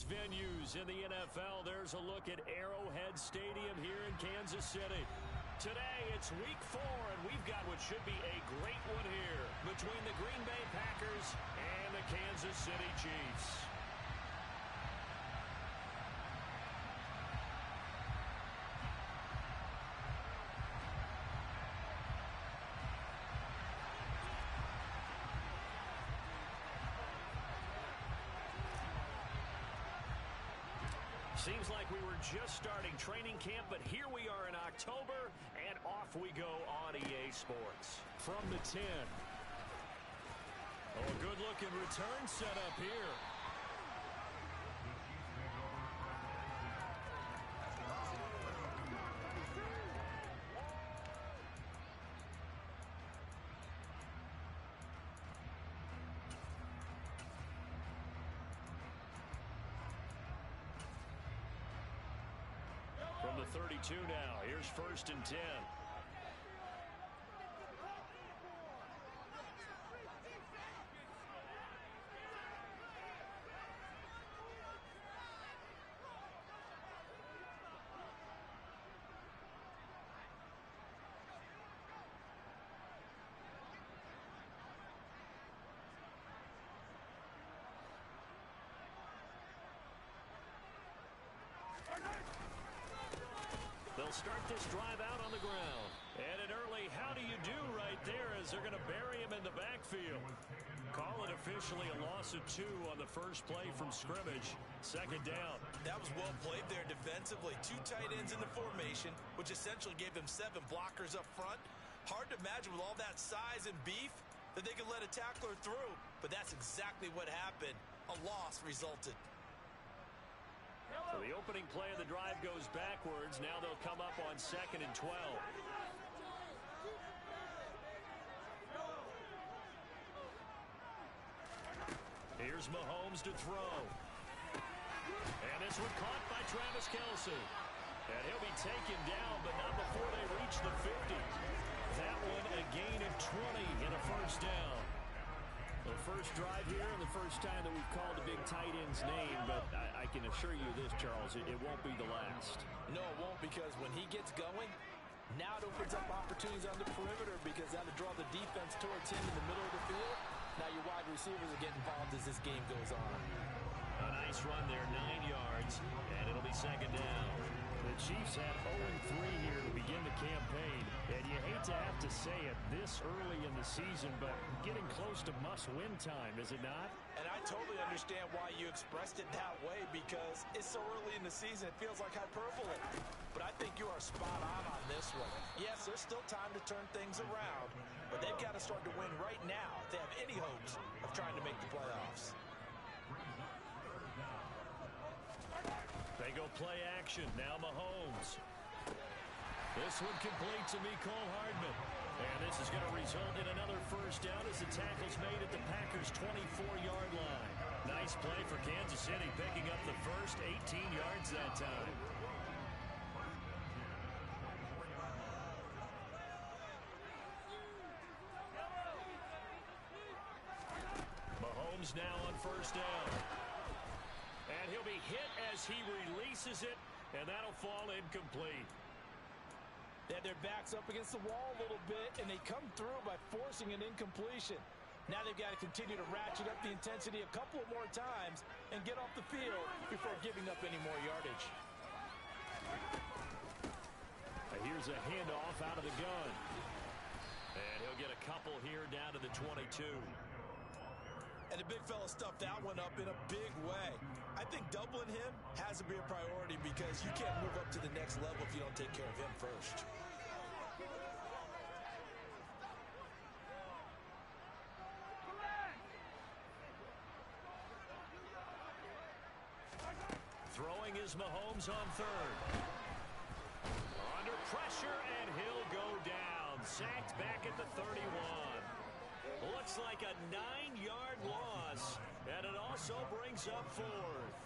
famous venues in the NFL. There's a look at Arrowhead Stadium here in Kansas City. Today, it's week 4, and we've got what should be a great one here between the Green Bay Packers and the Kansas City Chiefs. Seems like we were just starting training camp, but here we are in October, and off we go on EA Sports. From the 10. Oh, a good-looking return set up here. From the 32 now, here's 1st and 10. They'll start this drive out on the ground. And an early how do you do right there as they're going to bury him in the backfield. Call it officially a loss of 2 on the first play from scrimmage. 2nd down. That was well played there defensively. 2 tight ends in the formation, which essentially gave them 7 blockers up front. Hard to imagine with all that size and beef that they could let a tackler through. But that's exactly what happened. A loss resulted. So the opening play of the drive goes backwards. Now they'll come up on 2nd and 12. Here's Mahomes to throw. And this one caught by Travis Kelce. And he'll be taken down, but not before they reach the 50. That one a gain of 20 and a 1st down. The first drive here and the first time that we've called a big tight end's name, but I can assure you this, Charles, it won't be the last. No, it won't, because when he gets going, now it opens up opportunities on the perimeter because that'll draw the defense towards him in the middle of the field. Now your wide receivers are getting involved as this game goes on. A nice run there, 9 yards, and it'll be 2nd down. The Chiefs had 0-3 here to begin the campaign, and you hate to have to say it this early in the season, but getting close to must-win time, is it not? And I totally understand why you expressed it that way, because it's so early in the season, it feels like hyperbole. But I think you are spot on this one. Yes, there's still time to turn things around, but they've got to start to win right now if they have any hopes of trying to make the playoffs. They go play action. Now Mahomes. This one complete to Mecole Hardman. And this is going to result in another 1st down as the tackle's made at the Packers' 24-yard line. Nice play for Kansas City, picking up the first 18 yards that time. Mahomes now on 1st down. And he'll be hit as he releases it, and that'll fall incomplete. They had their backs up against the wall a little bit, and they come through by forcing an incompletion. Now they've got to continue to ratchet up the intensity a couple of more times and get off the field before giving up any more yardage. Here's a handoff out of the gun. And he'll get a couple here down to the 22. And the big fella stuffed that one up in a big way. I think doubling him has to be a priority because you can't move up to the next level if you don't take care of him first. Throwing is Mahomes on 3rd. Under pressure, and he'll go down. Sacked back at the 31. Looks like a 9-yard loss, and it also brings up 4th.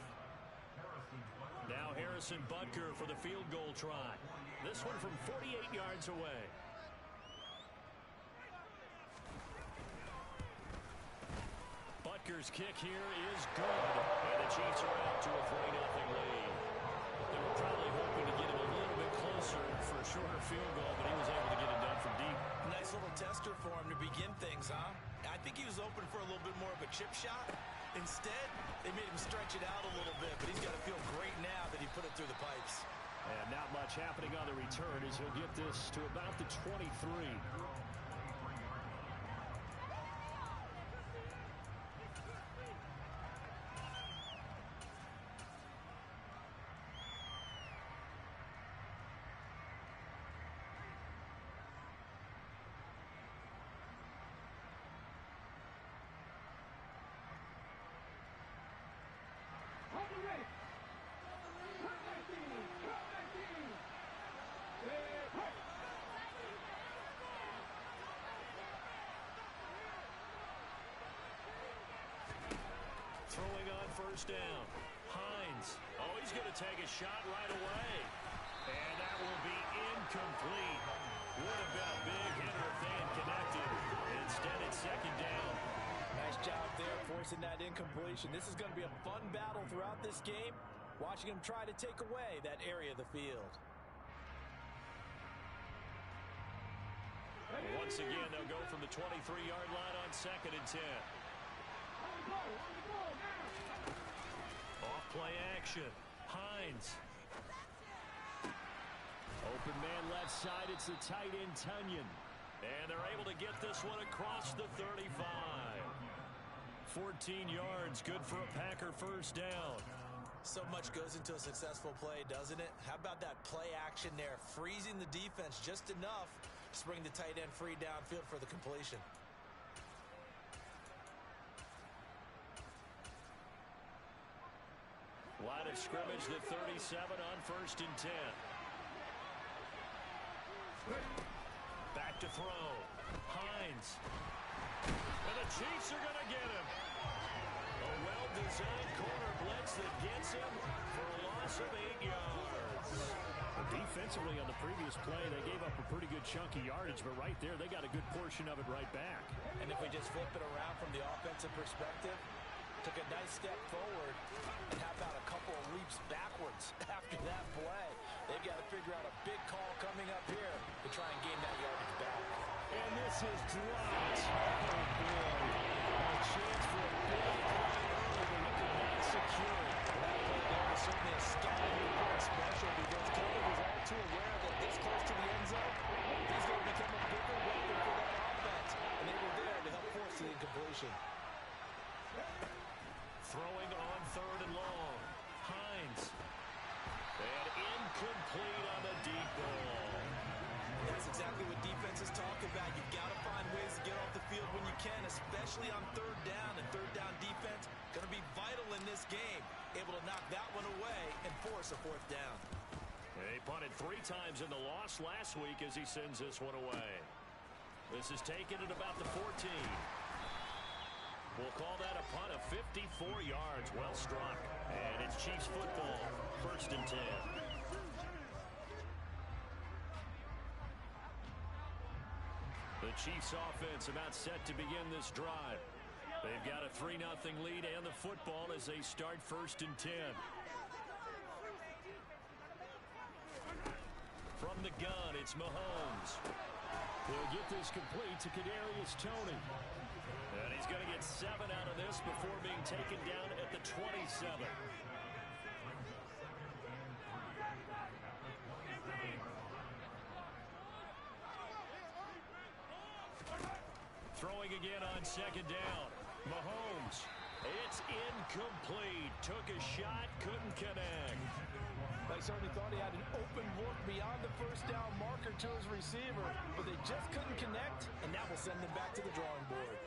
Now Harrison Butker for the field goal try. This one from 48 yards away. Butker Panthers' kick here is good. And the Chiefs are out to a 3-0 lead. They were probably hoping to get him a little bit closer for a shorter field goal, but he was able to get it done from deep. Nice little tester for him to begin things, huh? I think he was open for a little bit more of a chip shot. Instead, they made him stretch it out a little bit, but he's got to feel great now that he put it through the pipes. And not much happening on the return as he'll get this to about the 23. Throwing on first down. Hines. Oh, he's going to take a shot right away. And that will be incomplete. Would have been a big hitter if they had connected. Instead, it's second down. Nice job there forcing that incompletion. This is going to be a fun battle throughout this game. Watching him try to take away that area of the field. Once again, they'll go from the 23-yard line on 2nd and 10. Off play action. Hines. Open man left side. It's the tight end, Tunyon. And they're able to get this one across the 35. 14 yards. Good for a Packer first down. So much goes into a successful play, doesn't it? How about that play action there? Freezing the defense just enough to bring the tight end free downfield for the completion. Line of scrimmage, the 37 on 1st and 10. Back to throw. Hines. And the Chiefs are going to get him. A well-designed corner blitz that gets him for a loss of 8 yards. Defensively on the previous play, they gave up a pretty good chunk of yardage, but right there, they got a good portion of it right back. And if we just flip it around from the offensive perspective, took a nice step forward, and how about a couple of leaps backwards after that play? They've got to figure out a big call coming up here to try and gain that yardage back. And this is dropped. Oh, boy. A chance for a big play early, but he could not secure it. That play there was certainly a scouting report special because Kelly was all too aware that this close to the end zone, he's going to become a bigger weapon for that offense. And they were there to help force the incompletion. Throwing on 3rd and long. Hines. And incomplete on the deep ball. That's exactly what defenses talk about. You've got to find ways to get off the field when you can, especially on 3rd down. And 3rd down defense going to be vital in this game. Able to knock that one away and force a 4th down. He punted 3 times in the loss last week as he sends this one away. This is taken at about the 14. We'll call that a punt of 54 yards. Well struck. And it's Chiefs football. 1st and 10. The Chiefs offense about set to begin this drive. They've got a 3-0 lead and the football as they start 1st and 10. From the gun, it's Mahomes. He'll get this complete to Kadarius Toney. And he's going to get 7 out of this before being taken down at the 27. Throwing again on 2nd down. Mahomes. It's incomplete. Took a shot, couldn't connect. They certainly thought he had an open look beyond the 1st down marker to his receiver, but they just couldn't connect, and that will send them back to the drawing board.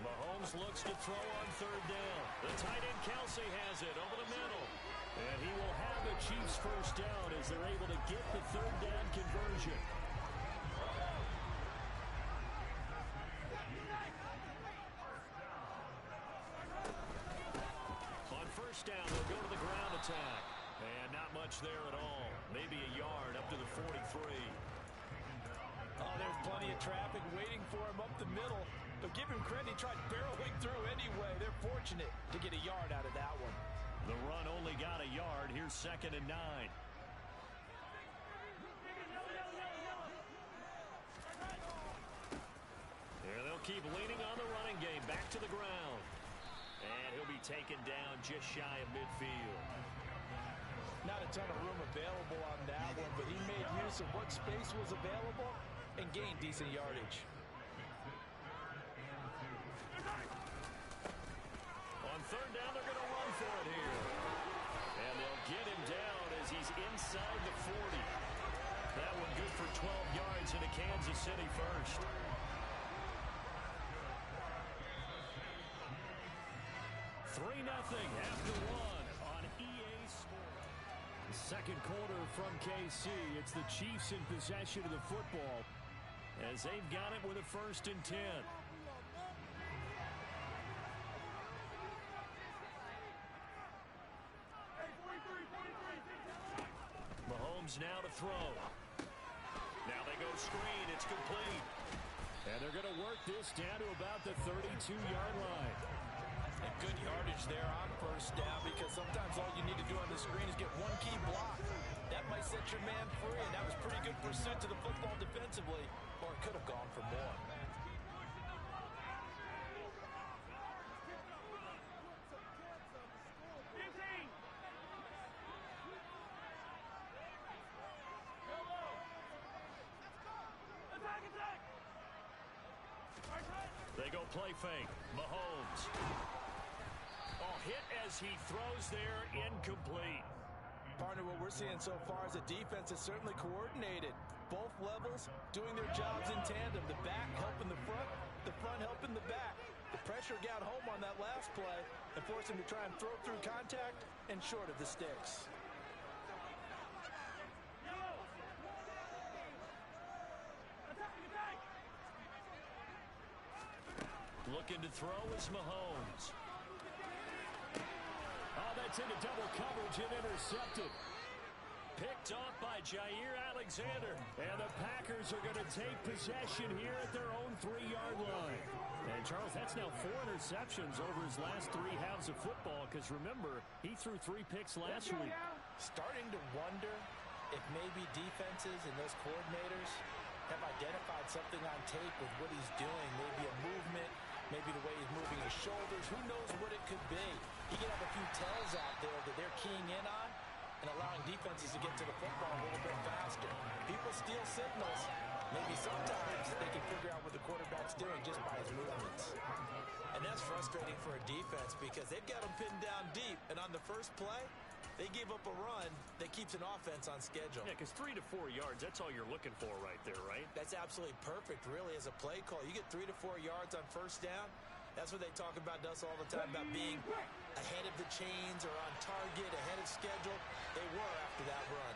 Mahomes looks to throw on 3rd down. The tight end Kelsey has it over the middle. And he will have the Chiefs first down as they're able to get the 3rd down conversion. On 1st down, they'll go to the ground attack. And not much there at all. Maybe a yard up to the 43. Oh, there's plenty of traffic waiting for him up the middle. But give him credit. He tried barreling through anyway. They're fortunate to get a yard out of that one. The run only got a yard. Here's 2nd and 9. And they'll keep leaning on the running game. Back to the ground. And he'll be taken down just shy of midfield. Not a ton of room available on that one, but he made use of what space was available and gained decent yardage. On 3rd down, they're going to run for it here. And they'll get him down as he's inside the 40. That one good for 12 yards into Kansas City first. Nothing after one on EA Sports. Second quarter from KC. It's the Chiefs in possession of the football as they've got it with a 1st and 10. Mahomes now to throw. Now they go screen. It's complete. And they're going to work this down to about the 32-yard line. And good yardage there on 1st down, because sometimes all you need to do on the screen is get one key block. That might set your man free, and that was pretty good pursuit to the football defensively, or it could have gone for more. They go play fake. Mahomes. Hit as he throws there, incomplete. Partner, what we're seeing so far is the defense is certainly coordinated. Both levels doing their jobs in tandem. The back helping the front helping the back. The pressure got home on that last play and forced him to try and throw through contact and short of the sticks. Looking to throw is Mahomes. Oh, that's into double coverage and intercepted. Picked off by Jair Alexander. And the Packers are going to take possession here at their own 3-yard line. And, Charles, that's now 4 interceptions over his last 3 halves of football, because, remember, he threw 3 picks last week. Starting to wonder if maybe defenses and those coordinators have identified something on tape with what he's doing. Maybe a movement, maybe the way he's moving his shoulders. Who knows what it could be? He could have a few tells out there that they're keying in on and allowing defenses to get to the football a little bit faster. People steal signals. Maybe sometimes they can figure out what the quarterback's doing just by his movements. And that's frustrating for a defense because they've got him pinned down deep. And on the first play, they gave up a run that keeps an offense on schedule. Yeah, because 3 to 4 yards, that's all you're looking for right there, right? That's absolutely perfect, really, as a play call. You get 3 to 4 yards on 1st down. That's what they talk about us all the time, about being ahead of the chains or on target, ahead of schedule. They were after that run.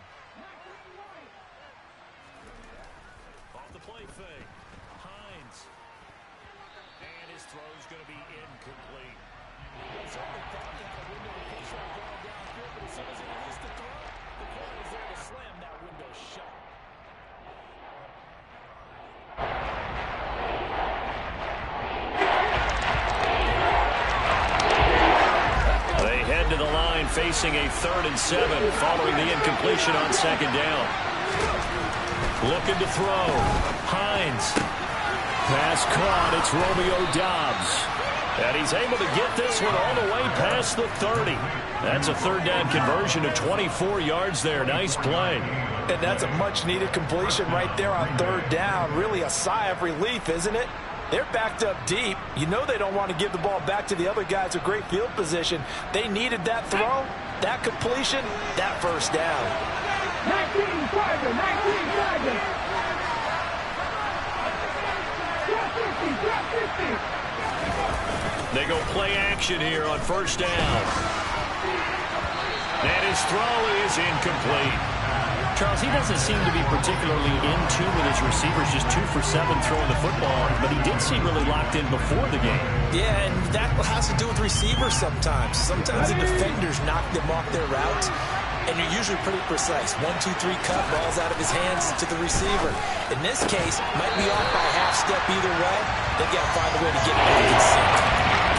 Off the play fake. Hines. And his throw's going to be incomplete. Certainly thought he had a window to push that ball downfield, but as soon as he released the throw, the corner was there to slam that window shut. They head to the line facing a 3rd and 7 following the incompletion on 2nd down. Looking to throw. Hines. Pass caught. It's Romeo Doubs. And he's able to get this one all the way past the 30. That's a 3rd down conversion of 24 yards there. Nice play. And that's a much-needed completion right there on 3rd down. Really a sigh of relief, isn't it? They're backed up deep. You know they don't want to give the ball back to the other guys with great field position. They needed that throw, that completion, that 1st down. 19 Tiger, 19 Tiger. Drop 50. They go play action here on 1st down. And his throw is incomplete. Charles, he doesn't seem to be particularly in tune with his receivers, just 2 for 7 throwing the football, but he did seem really locked in before the game. Yeah, and that has to do with receivers sometimes. Sometimes the defenders knock them off their routes, and you're usually pretty precise. 1, 2, 3 cut, balls out of his hands to the receiver. In this case, might be off by a half step either way. They've got to find a way to get it back in sync.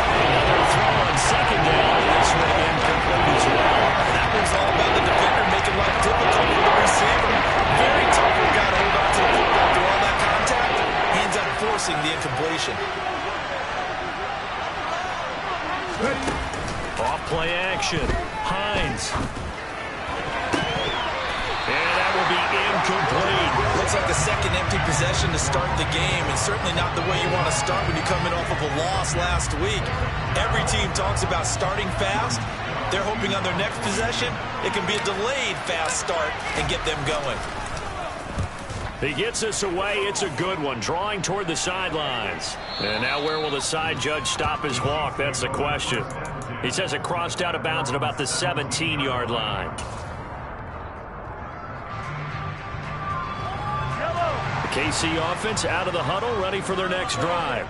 Another throw on second down, and this one incomplete as well. That one's all about the defender making life difficult for the receiver. Very tough for a guy to hold on to the football through all that contact. He ends up forcing the incompletion. Off play action. Hines. And that will be incomplete. Looks like a second empty possession to start the game, and certainly not the way you want to start when you're coming off of a loss last week. Every team talks about starting fast. They're hoping on their next possession, it can be a delayed fast start and get them going. He gets us away. It's a good one. Drawing toward the sidelines. And now where will the side judge stop his walk? That's the question. He says it crossed out of bounds at about the 17-yard line. The KC offense out of the huddle, ready for their next drive.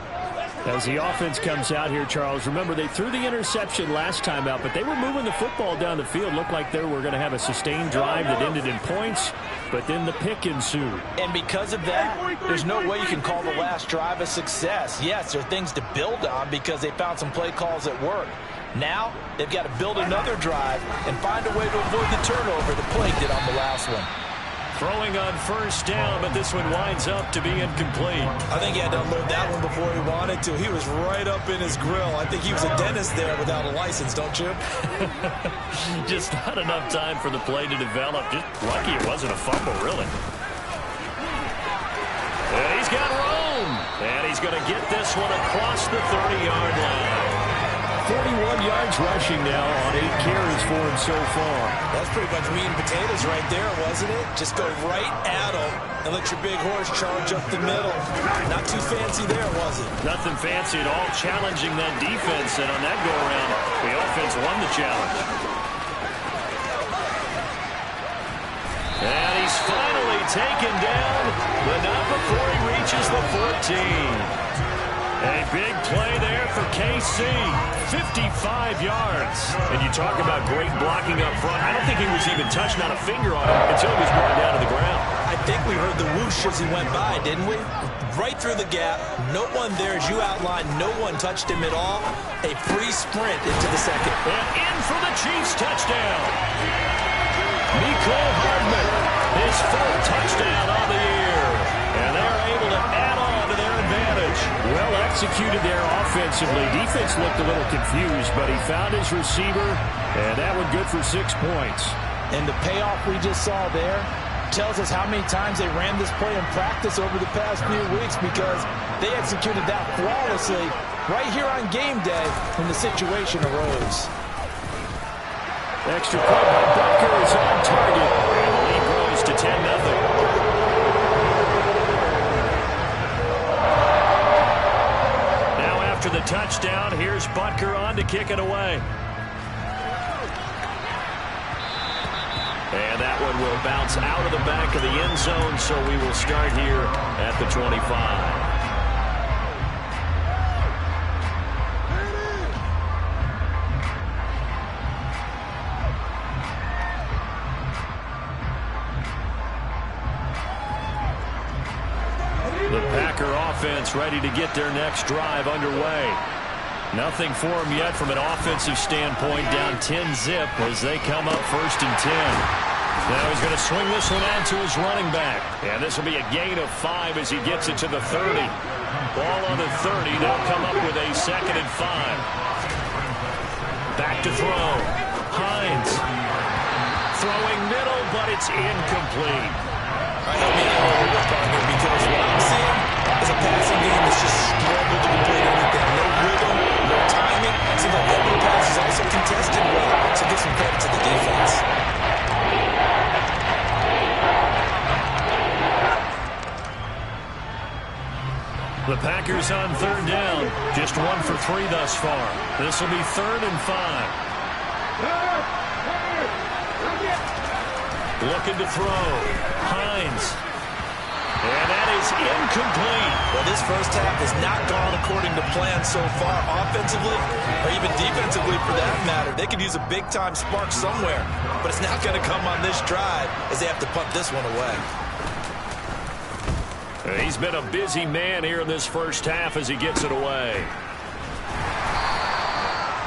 As the offense comes out here, Charles, remember they threw the interception last time out, but they were moving the football down the field. Looked like they were going to have a sustained drive that ended in points, but then the pick ensued. And because of that, there's no way you can call the last drive a success. Yes, there are things to build on because they found some play calls that work. Now, they've got to build another drive and find a way to avoid the turnover that plagued it on the last one. Throwing on first down, but this one winds up to be incomplete. I think he had to unload that one before he wanted to. He was right up in his grill. I think he was a dentist there without a license, don't you? Just not enough time for the play to develop. Just lucky it wasn't a fumble, really. And he's got room. And he's going to get this one across the 30-yard line. 41 yards rushing now on 8 carries for him so far. That's pretty much meat and potatoes right there, wasn't it? Just go right at him and let your big horse charge up the middle. Not too fancy there, was it? Nothing fancy at all, challenging that defense, and on that go-around, the offense won the challenge. And he's finally taken down, but not before he reaches the 14. A big play there for KC. 55 yards. And you talk about great blocking up front. I don't think he was even touched, not a finger on him, until he was brought down to the ground. I think we heard the whoosh as he went by, didn't we? Right through the gap. No one there, as you outlined. No one touched him at all. A free sprint into the second. And in for the Chiefs touchdown. Mecole Hardman, his fourth touchdown on the year. And they're able to add on to their advantage. Well executed there offensively. Defense looked a little confused, but he found his receiver, and that one good for 6 points. And the payoff we just saw there tells us how many times they ran this play in practice over the past few weeks, because they executed that flawlessly right here on game day when the situation arose. Extra point by Butker is on target, and the lead grows to 10-0. After the touchdown, here's Butker on to kick it away. And that one will bounce out of the back of the end zone, so we will start here at the 25. The Packer offense ready to get their next drive underway. Nothing for them yet from an offensive standpoint, down 10-0 as they come up 1st and 10. Now he's going to swing this one out to his running back. And this will be a gain of 5 as he gets it to the 30. Ball on the 30. They'll come up with a 2nd and 5. Back to throw. Hines. Throwing middle, but it's incomplete. Help me out here with Butker, because what I'm seeing is a passing game that's just struggled to complete anything. No rhythm, no timing. Seems like every pass is also contested well, so give some credit to the defense. The Packers on 3rd down. Just 1 for 3 thus far. This will be 3rd and 5. Looking to throw. Hines. And that is incomplete. Well, this first half has not gone according to plan so far, offensively or even defensively for that matter. They could use a big-time spark somewhere, but it's not going to come on this drive as they have to punt this one away. He's been a busy man here in this first half as he gets it away.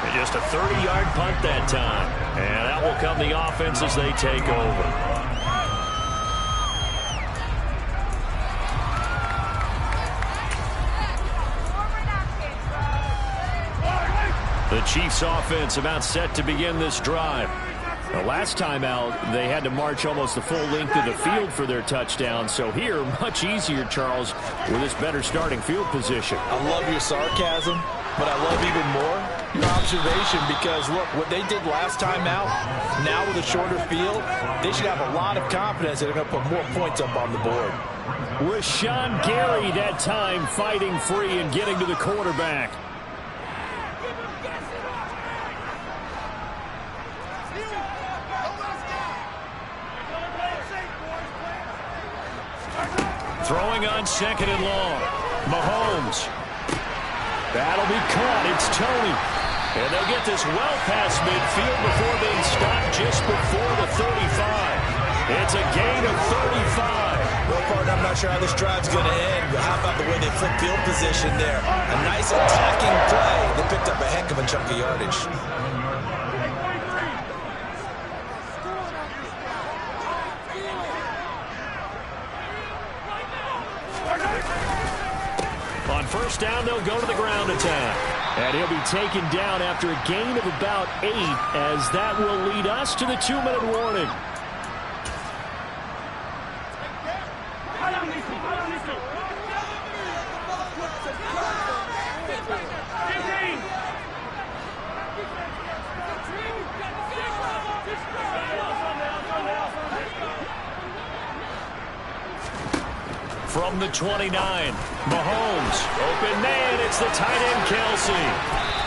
And just a 30-yard punt that time. And that will come the offense as they take over. The Chiefs offense about set to begin this drive. The last time out, they had to march almost the full length of the field for their touchdown. So here, much easier, Charles, with this better starting field position. I love your sarcasm, but I love even more your observation because, look, what they did last time out, now with a shorter field, they should have a lot of confidence that they're going to put more points up on the board. Rashawn Gary that time fighting free and getting to the quarterback. Throwing on second and long. Mahomes. That'll be caught. It's Tony. And they'll get this well past midfield before being stopped just before the 35. It's a gain of 35. Well, partner, I'm not sure how this drive's going to end, but how about the way they flip field position there? A nice attacking play. They picked up a heck of a chunk of yardage. On first down, they'll go to the ground attack. And he'll be taken down after a gain of about 8, as that will lead us to the 2-minute warning. From the 29, Mahomes, open man, it's the tight end Kelsey.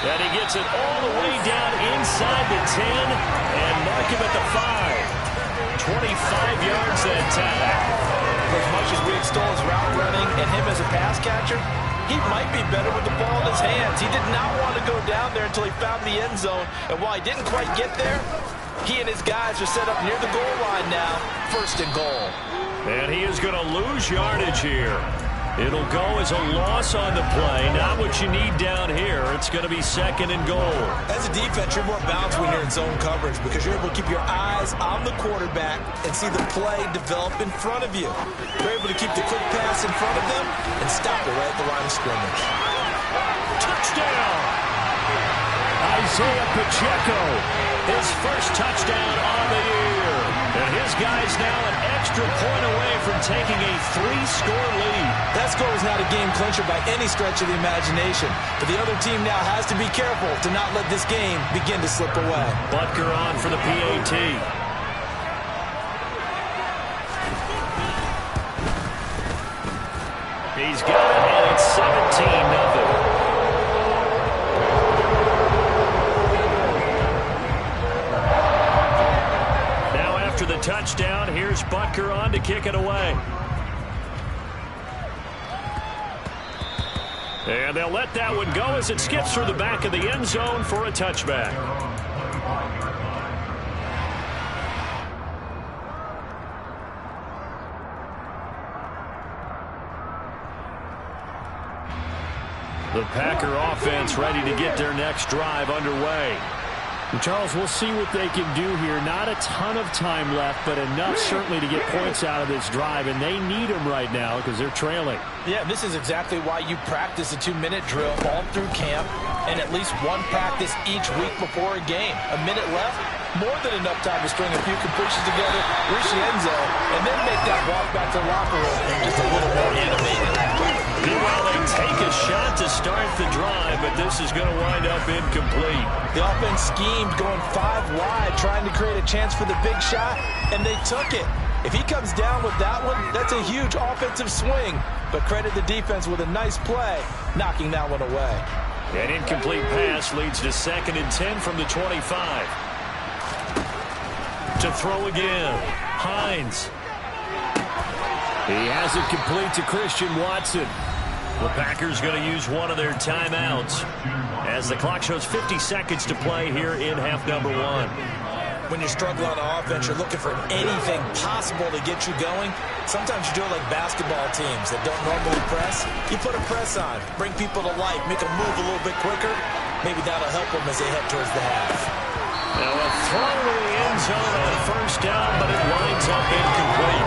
And he gets it all the way down inside the 10 and mark him at the 5. 25 yards that time. As much as we extol his route running and him as a pass catcher, he might be better with the ball in his hands. He did not want to go down there until he found the end zone. And while he didn't quite get there, he and his guys are set up near the goal line now. First and goal. And he is going to lose yardage here. It'll go as a loss on the play. Not what you need down here. It's going to be second and goal. As a defense, you're more balanced when you're in zone coverage because you're able to keep your eyes on the quarterback and see the play develop in front of you. You're able to keep the quick pass in front of them and stop it right at the line of scrimmage. Touchdown! Isaiah Pacheco, his first touchdown on the year. And his guy's now an extra point away from taking a 3-score lead. That score was not a game clincher by any stretch of the imagination. But the other team now has to be careful to not let this game begin to slip away. Butker on for the PAT. He's got it, and it's 17-0. After the touchdown, here's Butker on to kick it away. And they'll let that one go as it skips through the back of the end zone for a touchback. The Packer offense ready to get their next drive underway. Charles, we'll see what they can do here. Not a ton of time left, but enough certainly to get points out of this drive, and they need them right now because they're trailing. Yeah, this is exactly why you practice a 2-minute drill all through camp and at least one practice each week before a game. A minute left, more than enough time to string a few completions together, reach the end zone, and then make that walk back to the locker room just a little more animated. Meanwhile, they take a shot to start the drive, but this is going to wind up incomplete. The offense schemed going 5 wide, trying to create a chance for the big shot, and they took it. If he comes down with that one, that's a huge offensive swing. But credit the defense with a nice play, knocking that one away. An incomplete pass leads to 2nd and 10 from the 25. To throw again, Hines. He has it complete to Christian Watson. The Packers going to use one of their timeouts as the clock shows 50 seconds to play here in half number 1. When you're struggling on offense, you're looking for anything possible to get you going. Sometimes you do it like basketball teams that don't normally press. You put a press on, bring people to life, make them move a little bit quicker. Maybe that'll help them as they head towards the half. Now a throw to the end zone on first down, but it winds up incomplete.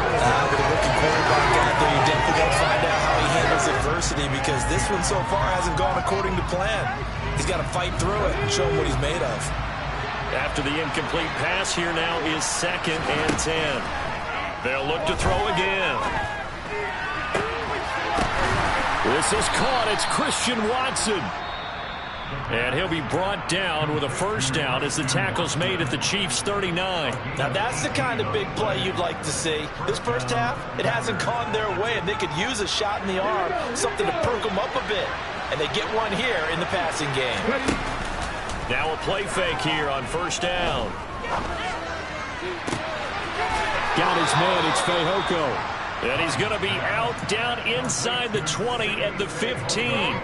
With a rookie quarterback out there, you definitely got to find out how he handles adversity, because this one so far hasn't gone according to plan. He's got to fight through it and show him what he's made of. After the incomplete pass, here now is 2nd and 10. They'll look to throw again. This is caught. It's Christian Watson. And he'll be brought down with a first down as the tackle's made at the Chiefs' 39. Now that's the kind of big play you'd like to see. This first half, it hasn't gone their way, and they could use a shot in the arm, something to perk them up a bit. And they get one here in the passing game. Now a play fake here on first down. Got his man, it's Fehoko. And he's going to be out down inside the 20 at the 15.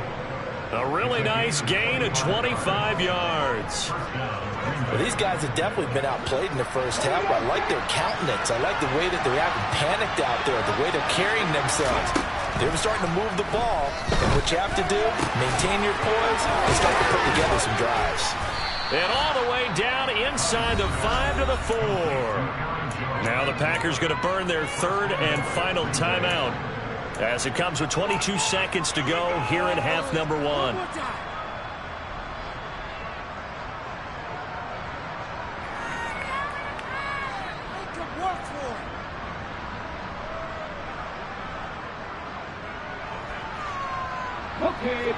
A really nice gain of 25 yards. Well, these guys have definitely been outplayed in the first half, but I like their countenance. I like the way that they're acting panicked out there, the way they're carrying themselves. They're starting to move the ball, and what you have to do, maintain your poise and start to put together some drives. And all the way down inside the 5 to the 4. Now the Packers going to burn their 3rd and final timeout, as it comes with 22 seconds to go here in half number 1.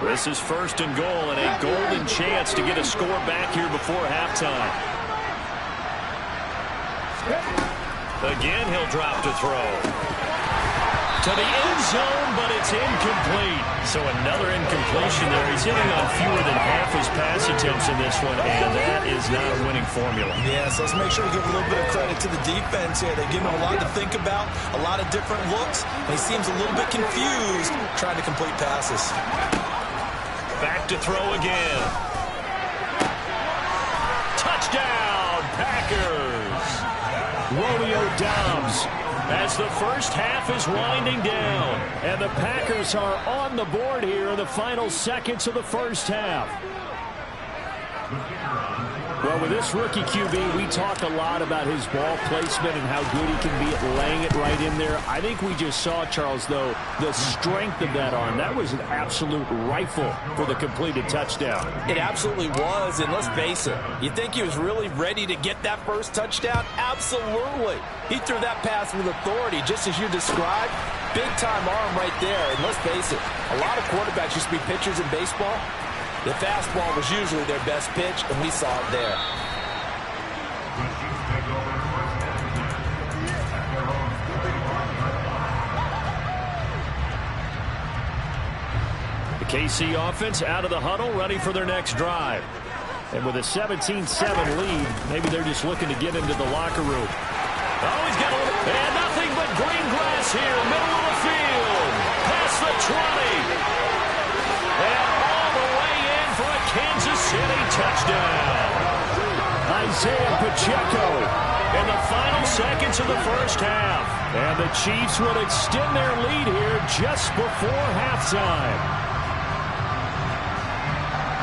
This is 1st and goal, and a golden chance to get a score back here before halftime. Again, he'll drop to throw. To the end zone, but it's incomplete. So another incompletion there. He's hitting on fewer than half his pass attempts in this one, and that is not a winning formula. Yes, let's make sure we give a little bit of credit to the defense here. They give him a lot to think about, a lot of different looks, and he seems a little bit confused trying to complete passes. Back to throw again. Touchdown, Packers! Romeo Doubs, as the first half is winding down, and the Packers are on the board here in the final seconds of the first half. Well, with this rookie QB, we talk a lot about his ball placement and how good he can be at laying it right in there. I think we just saw, Charles, though, the strength of that arm. That was an absolute rifle for the completed touchdown. It absolutely was, and let's face it, you think he was really ready to get that first touchdown? Absolutely. He threw that pass with authority, just as you described. Big-time arm right there, and let's face it, a lot of quarterbacks used to be pitchers in baseball. The fastball was usually their best pitch, and we saw it there. The KC offense out of the huddle, ready for their next drive. And with a 17-7 lead, maybe they're just looking to get into the locker room. Oh, he's got a little, and nothing but green grass here, middle of the field, past the 20. And all the way in for a Kansas City touchdown. Isaiah Pacheco in the final seconds of the first half. And the Chiefs would extend their lead here just before halftime.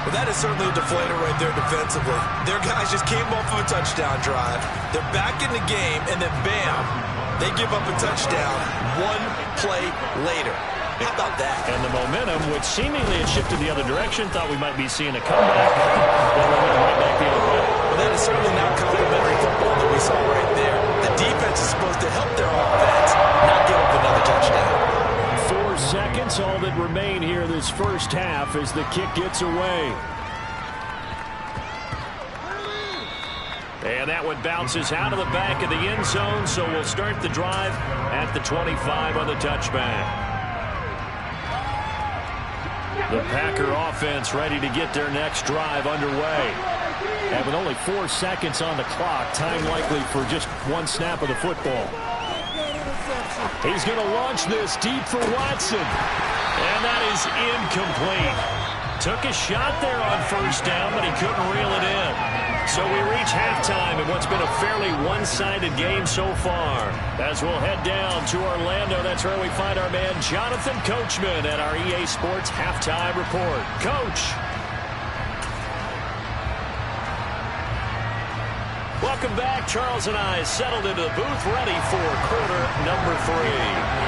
Well, that is certainly a deflator right there defensively. Their guys just came off of a touchdown drive. They're back in the game, and then bam, they give up a touchdown one play later. How about that? And the momentum, which seemingly had shifted the other direction, thought we might be seeing a comeback. Well, we went right back the other way. Well, that is certainly not complimentary football that we saw right there. The defense is supposed to help their offense, not give up another touchdown. 4 seconds, all that remain here this first half as the kick gets away. And that one bounces out of the back of the end zone, so we'll start the drive at the 25 on the touchback. The Packer offense ready to get their next drive underway. And with only 4 seconds on the clock, time likely for just one snap of the football. He's going to launch this deep for Watson. And that is incomplete. Took a shot there on first down, but he couldn't reel it in. So we reach halftime in what's been a fairly one-sided game so far. As we'll head down to Orlando, that's where we find our man Jonathan Coachman at our EA Sports Halftime Report. Coach. Welcome back. Charles and I settled into the booth, ready for quarter number 3.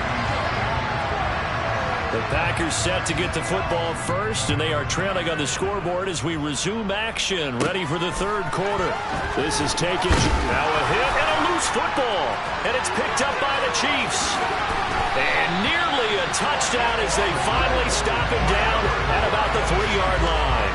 The Packers set to get the football first, and they are trailing on the scoreboard as we resume action, ready for the third quarter. This is taken. Now a hit and a loose football, and it's picked up by the Chiefs. And nearly a touchdown as they finally stop him down at about the 3-yard line.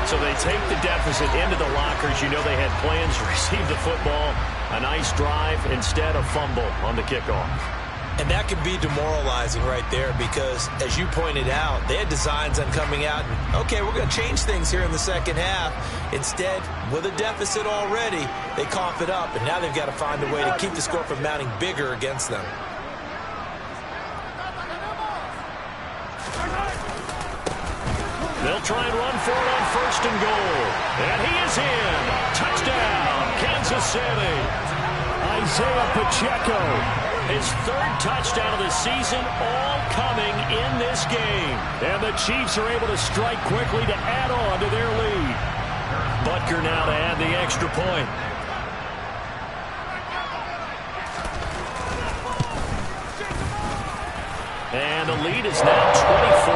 So they take the deficit into the lockers. You know they had plans to receive the football. A nice drive, instead a fumble on the kickoff. And that could be demoralizing right there because, as you pointed out, they had designs on coming out and, okay, we're going to change things here in the second half. Instead, with a deficit already, they cough it up, and now they've got to find a way to keep the score from mounting bigger against them. They'll try and run for it on first and goal. And he is in. Touchdown, Kansas City. Isaiah Pacheco. His third touchdown of the season, all coming in this game. And the Chiefs are able to strike quickly to add on to their lead. Butker now to add the extra point. And the lead is now 24.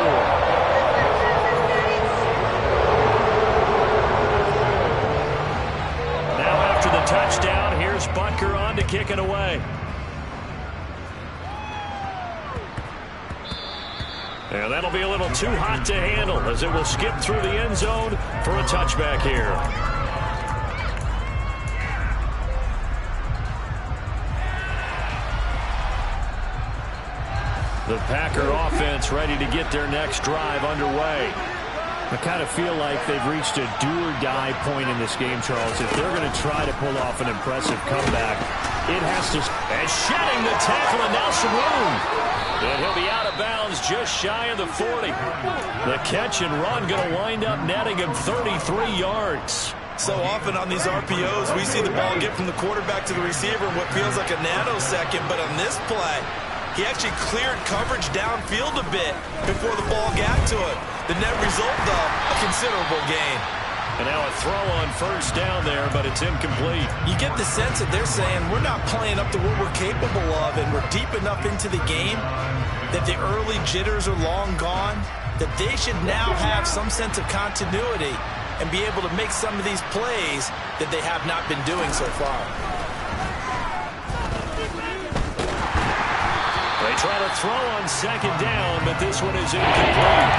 Now after the touchdown, here's Butker on to kick it away. And that'll be a little too hot to handle as it will skip through the end zone for a touchback here. The Packer offense ready to get their next drive underway. I kind of feel like they've reached a do-or-die point in this game, Charles. If they're going to try to pull off an impressive comeback, it has to... And shedding the tackle, and now some room. And he'll be out of bounds just shy of the 40. The catch and run going to wind up netting him 33 yards. So often on these RPOs, we see the ball get from the quarterback to the receiver in what feels like a nanosecond. But on this play, he actually cleared coverage downfield a bit before the ball got to it. The net result, though, a considerable gain. And now a throw on first down there, but it's incomplete. You get the sense that they're saying we're not playing up to what we're capable of, and we're deep enough into the game that the early jitters are long gone, that they should now have some sense of continuity and be able to make some of these plays that they have not been doing so far. They try to throw on second down, but this one is incomplete.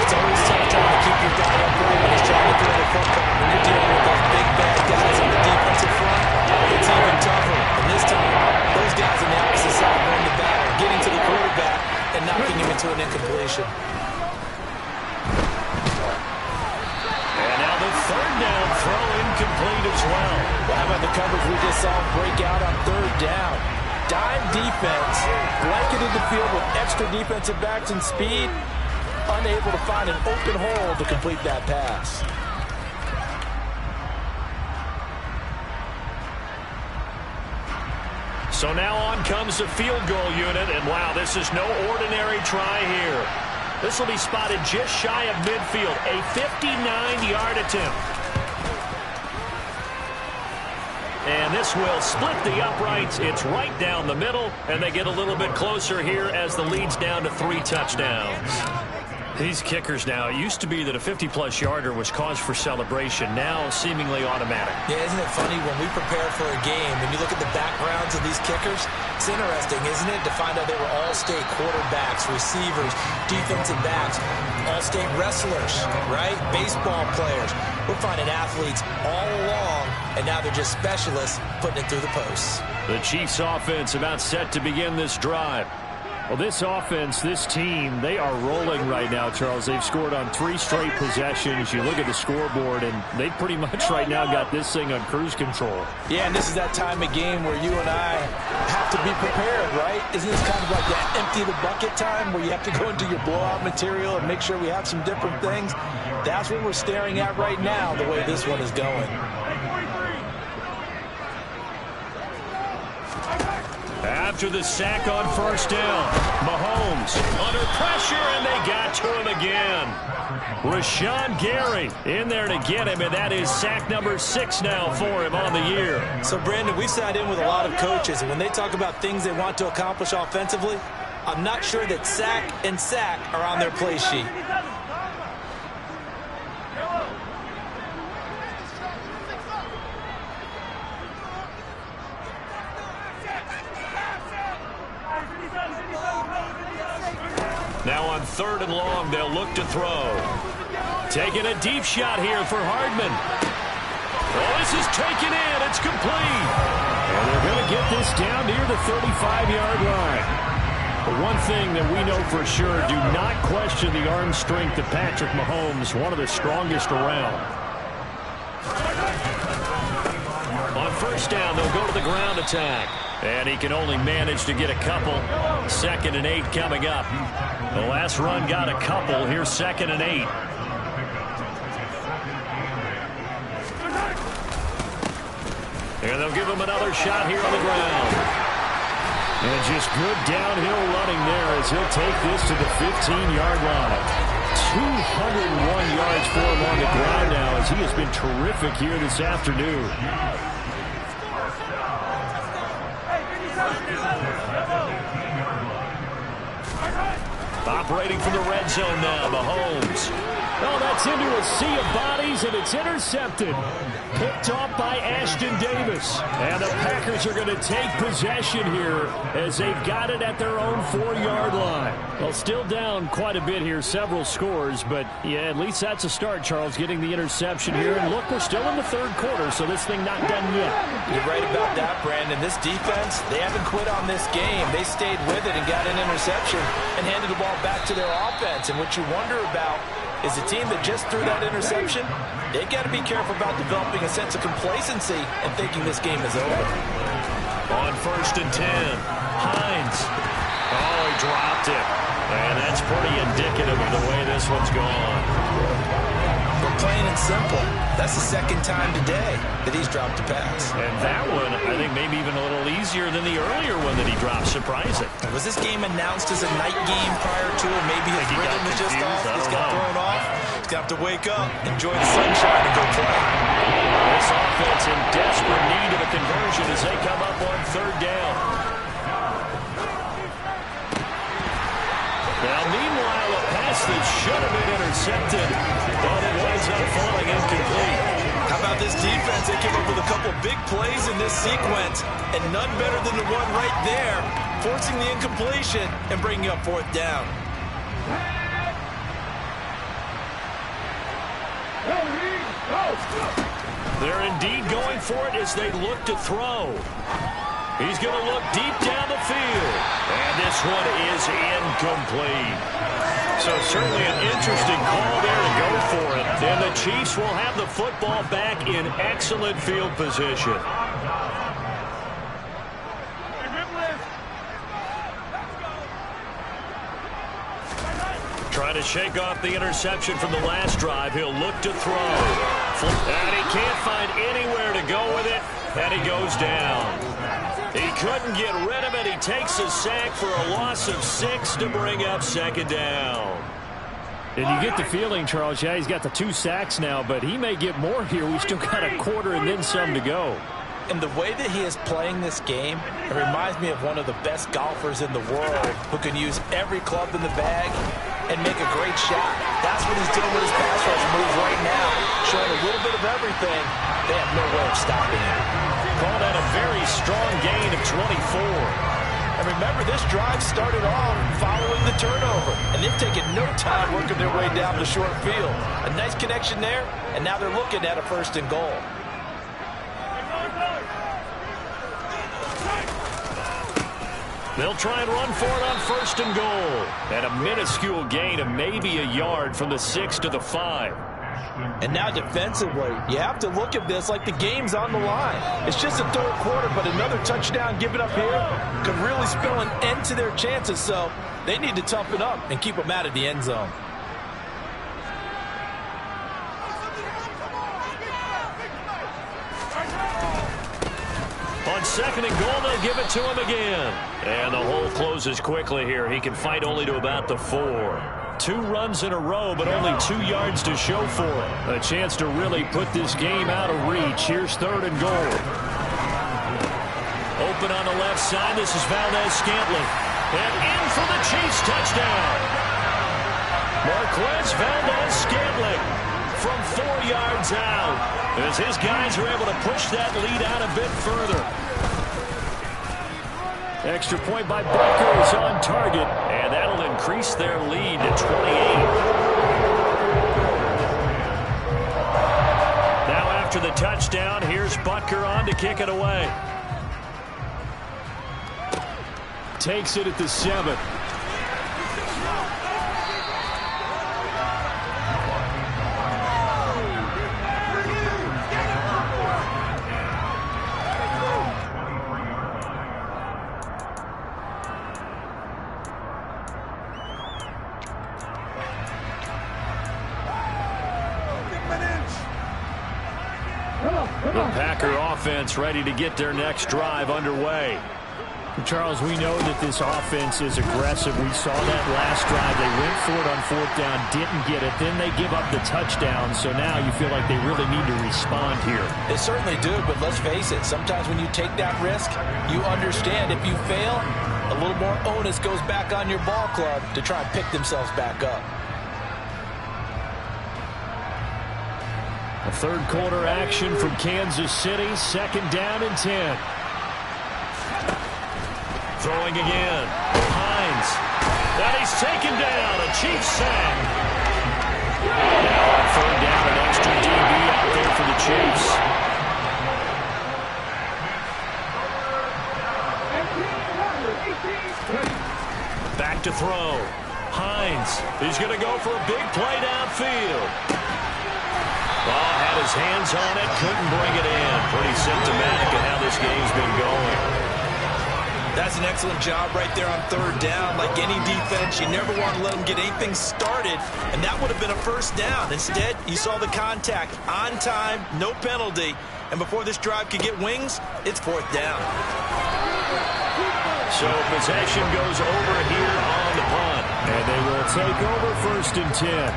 It's always tough trying to keep your guy upright when he's trying to throw the football. When you're dealing with those big, bad guys on the defensive front, it's even tougher. And this time, those guys on the opposite side won the battle, getting to the quarterback and knocking him into an incompletion. And now the third down throw incomplete as well. Well, how about the coverage we just saw break out on third down? Dime defense, blanketed the field with extra defensive backs and speed, unable to find an open hole to complete that pass. So now on comes the field goal unit, and wow, this is no ordinary try here. This will be spotted just shy of midfield, a 59-yard attempt. And this will split the uprights. It's right down the middle, and they get a little bit closer here as the lead's down to 3 touchdowns. These kickers now, it used to be that a 50-plus yarder was cause for celebration, now seemingly automatic. Yeah, isn't it funny when we prepare for a game, when you look at the backgrounds of these kickers, it's interesting, isn't it, to find out they were all-state quarterbacks, receivers, defensive backs, all-state wrestlers, right? Baseball players. We're finding athletes all along, and now they're just specialists putting it through the posts. The Chiefs offense about set to begin this drive. Well, this offense, this team, they are rolling right now, Charles. They've scored on 3 straight possessions. You look at the scoreboard, and they pretty much right now got this thing on cruise control. Yeah, and this is that time of game where you and I have to be prepared, right? Isn't this kind of like that empty the bucket time where you have to go into your blowout material and make sure we have some different things? That's what we're staring at right now, the way this one is going. After the sack on first down, Mahomes under pressure, and they got to him again. Rashawn Gary in there to get him, and that is sack number 6 now for him on the year. So, Brandon, we sat in with a lot of coaches, and when they talk about things they want to accomplish offensively, I'm not sure that sack and sack are on their play sheet. Now on 3rd and long, they'll look to throw. Taking a deep shot here for Hardman. Oh, this is taken in. It's complete. And they're going to get this down near the 35-yard line. But one thing that we know for sure, do not question the arm strength of Patrick Mahomes, one of the strongest around. On first down, they'll go to the ground attack. And he can only manage to get a couple. 2nd and 8 coming up. The last run got a couple. Here's 2nd and 8. And they'll give him another shot here on the ground. And just good downhill running there as he'll take this to the 15-yard line. 201 yards for him on the ground now as he has been terrific here this afternoon. Operating from the red zone now, Mahomes. Oh, that's into a sea of bodies, and it's intercepted. Picked off by Ashton Davis. And the Packers are going to take possession here as they've got it at their own 4-yard line. Well, still down quite a bit here, several scores, but yeah, at least that's a start, Charles, getting the interception here. And look, we're still in the 3rd quarter, so this thing not done yet. You're right about that, Brandon. This defense, they haven't quit on this game. They stayed with it and got an interception and handed the ball back to their offense. And what you wonder about is the team that just threw that interception, they got to be careful about developing a sense of complacency and thinking this game is over. On 1st and 10, Hines. Oh, he dropped it. And that's pretty indicative of the way this one's gone. But plain and simple, that's the 2nd time today that he's dropped a pass. And that one, I think, maybe even a little easier than the earlier one that he dropped. Surprising. Was this game announced as a night game prior to, or maybe his rhythm was just off? He's got thrown off. He's got to wake up, enjoy the sunshine, and go play. This offense in desperate need of a conversion as they come up on 3rd down. Now, meanwhile, a pass that should have been intercepted, but it winds up falling incomplete. How about this defense? They came up with a couple big plays in this sequence, and none better than the one right there, forcing the incompletion and bringing up 4th down. They're indeed going for it as they look to throw. He's going to look deep down the field. And this one is incomplete. So certainly an interesting call there to go for it. And the Chiefs will have the football back in excellent field position. Trying to shake off the interception from the last drive. He'll look to throw. And he can't find anywhere to go with it. And he goes down. He couldn't get rid of it. He takes a sack for a loss of 6 to bring up 2nd down. And you get the feeling, Charles, yeah, he's got the 2 sacks now, but he may get more here. We've still got a quarter and then some to go. And the way that he is playing this game, it reminds me of one of the best golfers in the world who can use every club in the bag and make a great shot. That's what he's doing with his pass rush move right now, showing a little bit of everything. They have no way of stopping him. Called out a very strong gain of 24. And remember, this drive started off following the turnover, and they've taken no time working their way down the short field. A nice connection there, and now they're looking at a 1st and goal. They'll try and run for it on 1st and goal. And a minuscule gain of maybe a yard from the 6 to the 5. And now defensively, you have to look at this like the game's on the line. It's just a third quarter, but another touchdown given up here could really spell an end to their chances. So they need to toughen up and keep them out of the end zone. On 2nd and goal, they'll give it to him again. And the hole closes quickly here. He can fight only to about the 4. 2 runs in a row, but only 2 yards to show for it. A chance to really put this game out of reach. Here's 3rd and goal. Open on the left side. This is Valdez-Scantling. And in for the Chiefs touchdown. Marquez Valdez-Scantling from 4 yards out, as his guys are able to push that lead out a bit further. Extra point by Butker is on target, and that'll increase their lead to 28. Now after the touchdown, here's Butker on to kick it away. Takes it at the 7. The Packer offense ready to get their next drive underway. Charles, we know that this offense is aggressive. We saw that last drive. They went for it on 4th down, didn't get it. Then they give up the touchdown. So now you feel like they really need to respond here. They certainly do, but let's face it. Sometimes when you take that risk, you understand if you fail, a little more onus goes back on your ball club to try and pick themselves back up. A 3rd quarter action from Kansas City. 2nd down and 10. Throwing again. Hines. That he's taken down. A Chiefs sack. Now on 3rd down, an extra DB out there for the Chiefs. Back to throw. Hines. He's going to go for a big play downfield. Had his hands on it, couldn't bring it in. Pretty symptomatic of how this game's been going. That's an excellent job right there on 3rd down. Like any defense, you never want to let them get anything started, and that would have been a 1st down. Instead, you saw the contact on time, no penalty, and before this drive could get wings, it's 4th down. So possession goes over here on the punt, and they will take over 1st and 10.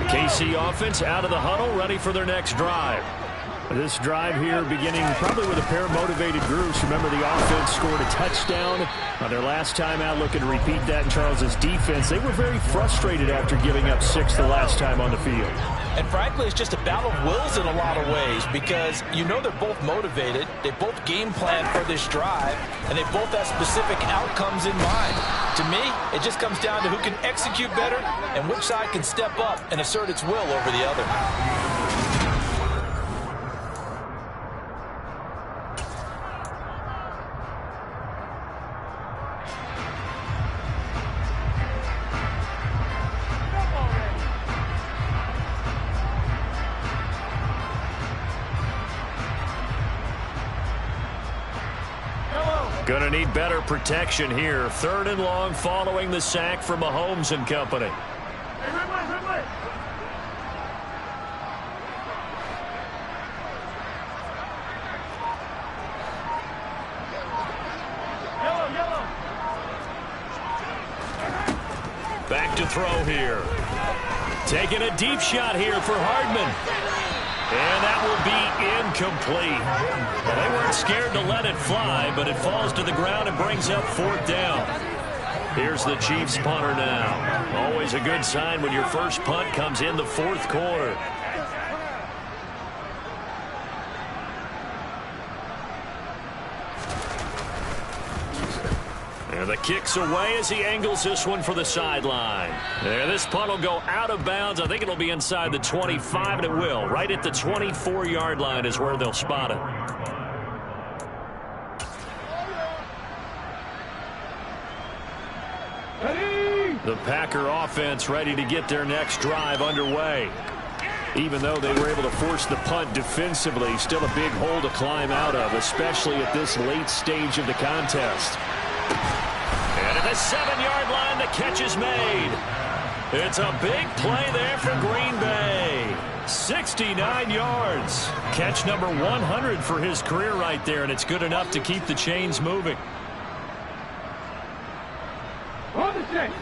KC offense out of the huddle, ready for their next drive. This drive here beginning probably with a pair of motivated groups. Remember, the offense scored a touchdown on their last time out, looking to repeat that in Charles's defense. They were very frustrated after giving up 6 the last time on the field. And frankly, it's just a battle of wills in a lot of ways, because you know they're both motivated, they both game plan for this drive, and they both have specific outcomes in mind. To me, it just comes down to who can execute better and which side can step up and assert its will over the other. Gonna need better protection here. 3rd and long following the sack from Mahomes and company. Back to throw here. Taking a deep shot here for Hardman. And that will be incomplete. Well, they weren't scared to let it fly, but it falls to the ground and brings up 4th down. Here's the Chiefs punter now. Always a good sign when your first punt comes in the 4th quarter. And the kick's away as he angles this one for the sideline. And this punt will go out of bounds. I think it'll be inside the 25, and it will. Right at the 24-yard line is where they'll spot it. The Packer offense ready to get their next drive underway. Even though they were able to force the punt defensively, still a big hole to climb out of, especially at this late stage of the contest. And at the 7-yard line, the catch is made. It's a big play there for Green Bay. 69 yards. Catch number 100 for his career right there, and it's good enough to keep the chains moving.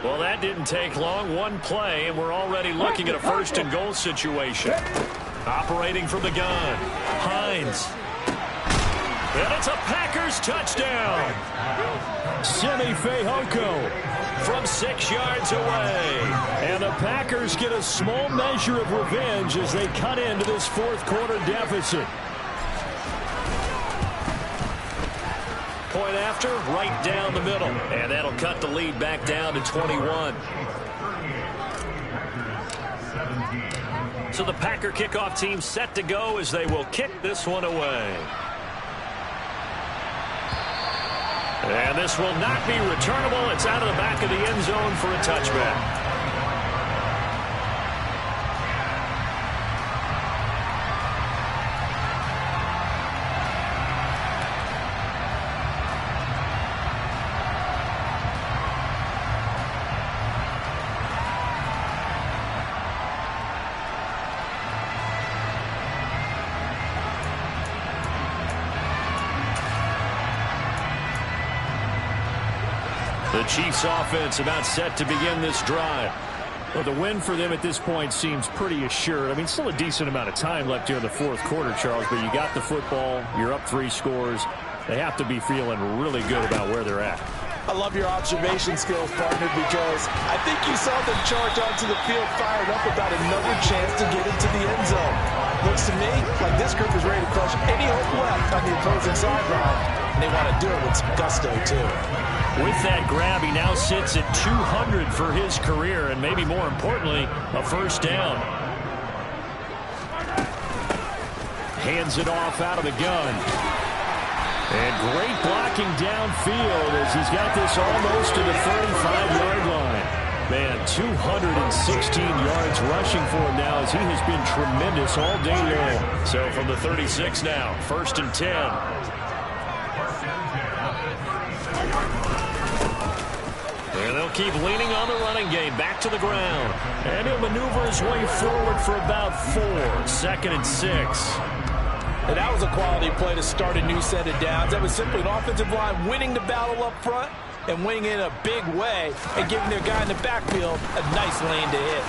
Well, that didn't take long. One play, and we're already looking at a first-and-goal situation. Operating from the gun, Hines. And it's a Packers touchdown. Simi Fehoko From 6 yards away. And the Packers get a small measure of revenge as they cut into this fourth-quarter deficit. Point after, right down the middle. And that'll cut the lead back down to 21. So the Packer kickoff team set to go as they will kick this one away. And this will not be returnable. It's out of the back of the end zone for a touchback. The Chiefs offense about set to begin this drive. Well, the win for them at this point seems pretty assured. I mean, still a decent amount of time left here in the fourth quarter, Charles, but you got the football, you're up 3 scores. They have to be feeling really good about where they're at. I love your observation skills, partner, because I think you saw them charge onto the field fired up about another chance to get into the end zone. Looks to me like this group is ready to crush any hope left on the opposing sideline, and they want to do it with some gusto, too. With that grab, he now sits at 200 for his career, and maybe more importantly, a first down. Hands it off out of the gun. And great blocking downfield as he's got this almost to the 35-yard line. Man, 216 yards rushing for him now as he has been tremendous all day long. So from the 36 now, 1st and 10. And they'll keep leaning on the running game. Back to the ground. And he'll maneuver his way forward for about 4. 2nd and 6. And that was a quality play to start a new set of downs. That was simply an offensive line winning the battle up front and winning in a big way and giving their guy in the backfield a nice lane to hit.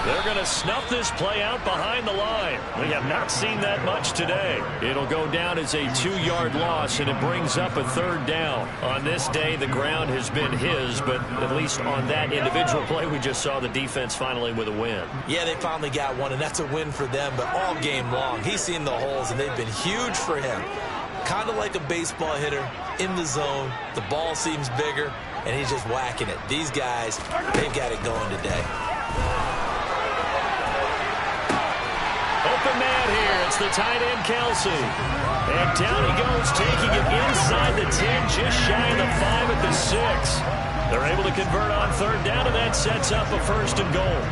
They're going to snuff this play out behind the line. We have not seen that much today. It'll go down as a 2-yard loss, and it brings up a 3rd down. On this day, the ground has been his, but at least on that individual play, we just saw the defense finally with a win. Yeah, they finally got one, and that's a win for them, but all game long, he's seen the holes, and they've been huge for him. Kind of like a baseball hitter in the zone. The ball seems bigger, and he's just whacking it. These guys, they've got it going today. Open man here. It's the tight end, Kelsey. And down he goes, taking it inside the 10, just shy of the 5 at the 6. They're able to convert on 3rd down, and that sets up a 1st and goal.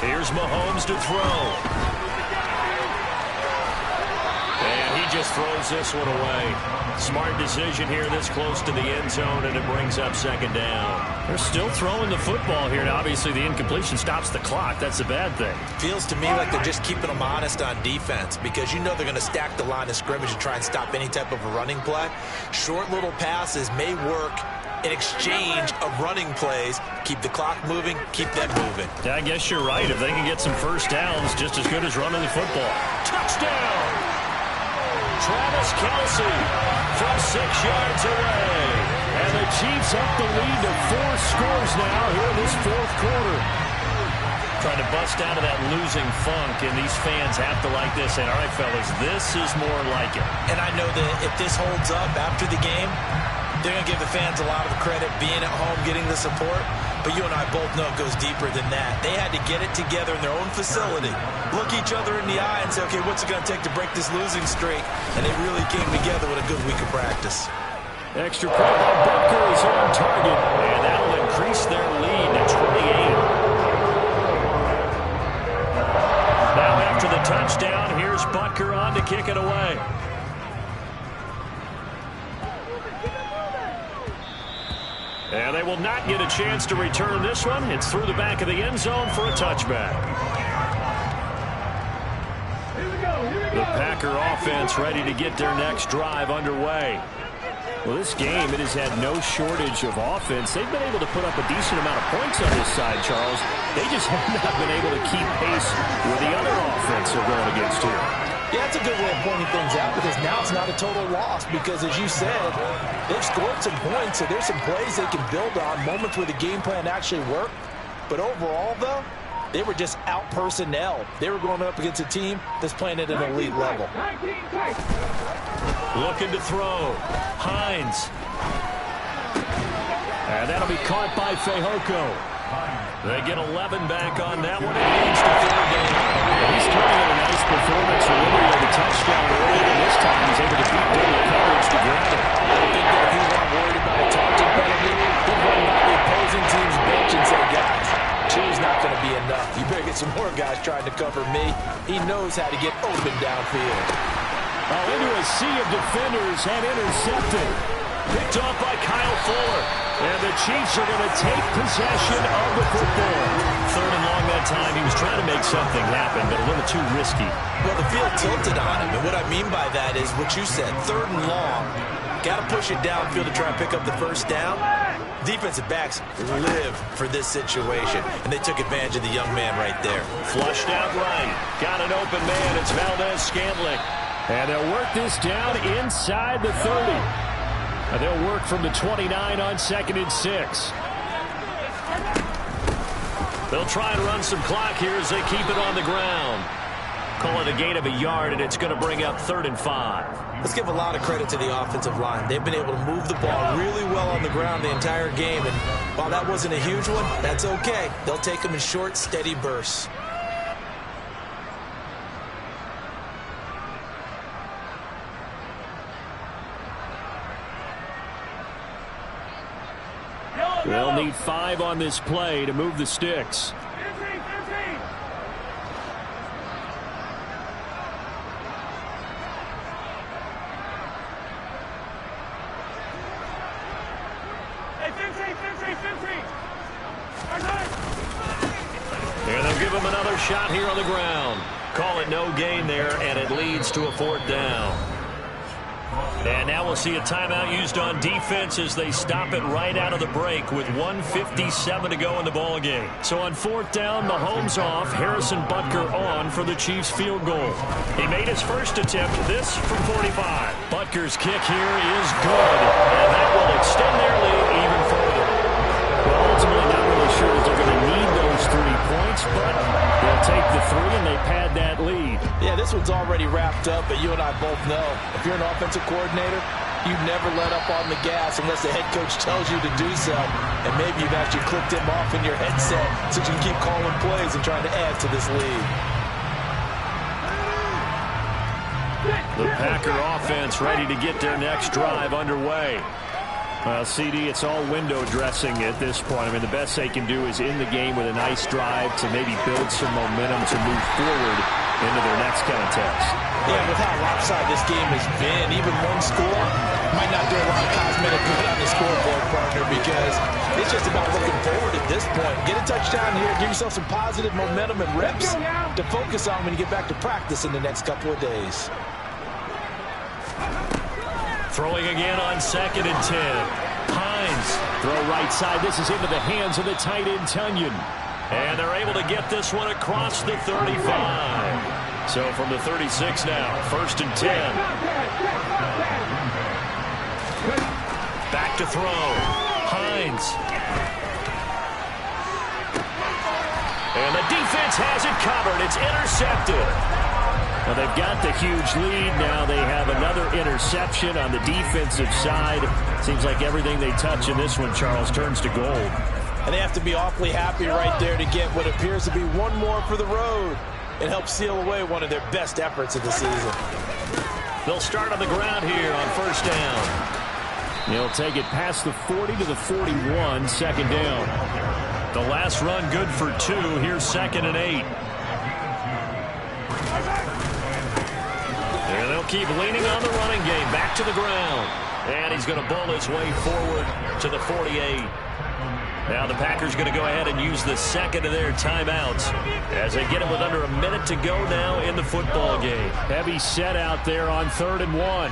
Here's Mahomes to throw. And he just throws this one away. Smart decision here this close to the end zone, and it brings up 2nd down. They're still throwing the football here. Now, obviously, the incompletion stops the clock. That's a bad thing. Feels to me like they're just keeping them honest on defense because you know they're going to stack the line of scrimmage and try and stop any type of a running play. Short little passes may work in exchange of running plays. Keep the clock moving, keep them moving. Yeah, I guess you're right. If they can get some first downs, just as good as running the football. Touchdown! Travis Kelce from 6 yards away. And the Chiefs up the lead to 4 scores now here in this fourth quarter. Trying to bust out of that losing funk, and these fans have to like this. And all right, fellas, this is more like it. And I know that if this holds up after the game, they're going to give the fans a lot of credit being at home, getting the support. but you and I both know it goes deeper than that. They had to get it together in their own facility, look each other in the eye and say, okay, what's it going to take to break this losing streak? And they really came together with a good week of practice. Extra point by Butker is on target, and that will increase their lead to 28. Now after the touchdown, here's Butker on to kick it away. And they will not get a chance to return this one. It's through the back of the end zone for a touchback. The Packer offense ready to get their next drive underway. Well, this game, it has had no shortage of offense. They've been able to put up a decent amount of points on this side, Charles. They just have not been able to keep pace with the other offense they're going against here. Yeah, that's a good way of pointing things out because now it's not a total loss because, as you said, they've scored some points, so there's some plays they can build on, moments where the game plan actually worked. But overall, though, they were just out-personnel. They were going up against a team that's playing at an elite level. Looking to throw. Hines. And that'll be caught by Fehoko. They get 11 back on that one. It leads to third down. He's turning in a nice performance for Liberty on the touchdown early, and this time he's able to beat double coverage to grab it. I think that if he weren't worried about a taunting penalty, he'd run by the opposing team's bench and say, guys, two's not going to be enough. You better get some more guys trying to cover me. He knows how to get open downfield. Into a sea of defenders and intercepted. Picked off by Kyle Fuller. And the Chiefs are going to take possession of the football. Third and long that time. He was trying to make something happen, but a little too risky. Well, the field tilted on him, and what I mean by that is what you said, third and long. Got to push it downfield to try and pick up the first down. Defensive backs live for this situation, and they took advantage of the young man right there. Flushed out right. Got an open man. It's Valdez-Scantling. And they'll work this down inside the 30. And they'll work from the 29 on 2nd and 6. They'll try and run some clock here as they keep it on the ground. Call it a gain of a yard, and it's going to bring up 3rd and 5. Let's give a lot of credit to the offensive line. They've been able to move the ball really well on the ground the entire game. And while that wasn't a huge one, that's okay. They'll take them in short, steady bursts. They'll need 5 on this play to move the sticks. And they'll give him another shot here on the ground. Call it no gain there, and it leads to a 4th down. And now we'll see a timeout used on defense as they stop it right out of the break with 1:57 to go in the ballgame. So on 4th down, Mahomes off, Harrison Butker on for the Chiefs field goal. He made his first attempt, this from 45. Butker's kick here is good, and that will extend their lead even further. Well, ultimately not really sure that they're going to need those 3 points, but they'll take the 3 and they pad that lead. Yeah, this one's already wrapped up, but you and I both know if you're an offensive coordinator, you never let up on the gas unless the head coach tells you to do so. And maybe you've actually clicked him off in your headset so you can keep calling plays and trying to add to this lead. The Packer offense ready to get their next drive underway. Well, CD, it's all window dressing at this point. I mean, the best they can do is in the game with a nice drive to maybe build some momentum to move forward into their next contest. Yeah, with how lopsided this game has been, even one score might not do a lot of cosmetic good on the scoreboard, partner, because it's just about looking forward at this point. Get a touchdown here, give yourself some positive momentum and reps to focus on when you get back to practice in the next couple of days. Throwing again on 2nd and 10. Hines, throw right side. This is into the hands of the tight end, Tunyon. And they're able to get this one across the 35. So from the 36 now, 1st and 10. Back to throw. Hines. And the defense has it covered. It's intercepted. Well, they've got the huge lead. Now they have another interception on the defensive side. Seems like everything they touch in this one, Charles, turns to gold. And they have to be awfully happy right there to get what appears to be one more for the road. It helps seal away one of their best efforts of the season. They'll start on the ground here on first down. He'll take it past the 40 to the 41, second down. The last run good for 2. Here's 2nd and 8. And they'll keep leaning on the running game. Back to the ground. And he's going to bull his way forward to the 48. Now the Packers going to go ahead and use the second of their timeouts as they get it with under a minute to go now in the football game. Heavy set out there on 3rd and 1.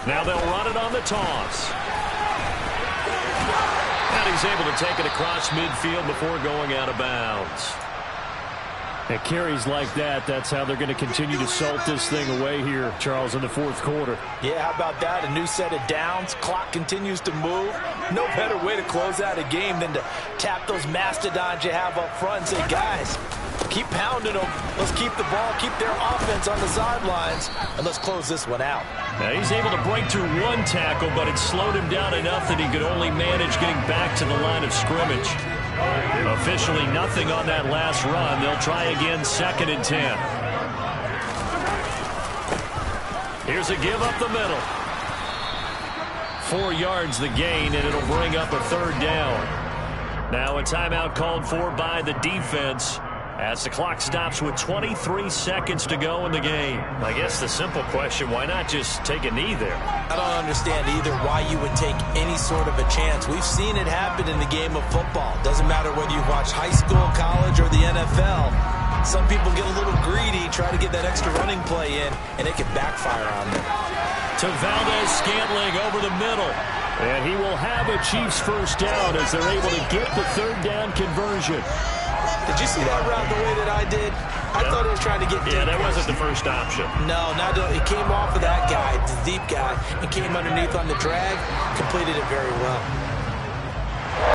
Now they'll run it on the toss. And he's able to take it across midfield before going out of bounds. At carries like that, that's how they're going to continue to salt this thing away here, Charles, in the 4th quarter. Yeah, how about that? A new set of downs. Clock continues to move. No better way to close out a game than to tap those mastodons you have up front and say, guys, keep pounding them. Let's keep the ball, keep their offense on the sidelines, and let's close this one out. Now he's able to break through one tackle, but it slowed him down enough that he could only manage getting back to the line of scrimmage. Officially nothing on that last run. They'll try again, 2nd and 10. Here's a give up the middle. 4 yards the gain, and it'll bring up a 3rd down. Now a timeout called for by the defense as the clock stops with 23 seconds to go in the game. I guess the simple question, why not just take a knee there? I don't understand either why you would take any sort of a chance. We've seen it happen in the game of football. Doesn't matter whether you watch high school, college, or the NFL. Some people get a little greedy, try to get that extra running play in, and it can backfire on them. To Valdez-Scantling over the middle. And he will have a Chiefs first down as they're able to get the 3rd down conversion. Did you see that route the way that I did? I thought he was trying to get deep. Yeah, that wasn't the first option. No, it came off of that guy, the deep guy, and came underneath on the drag, completed it very well.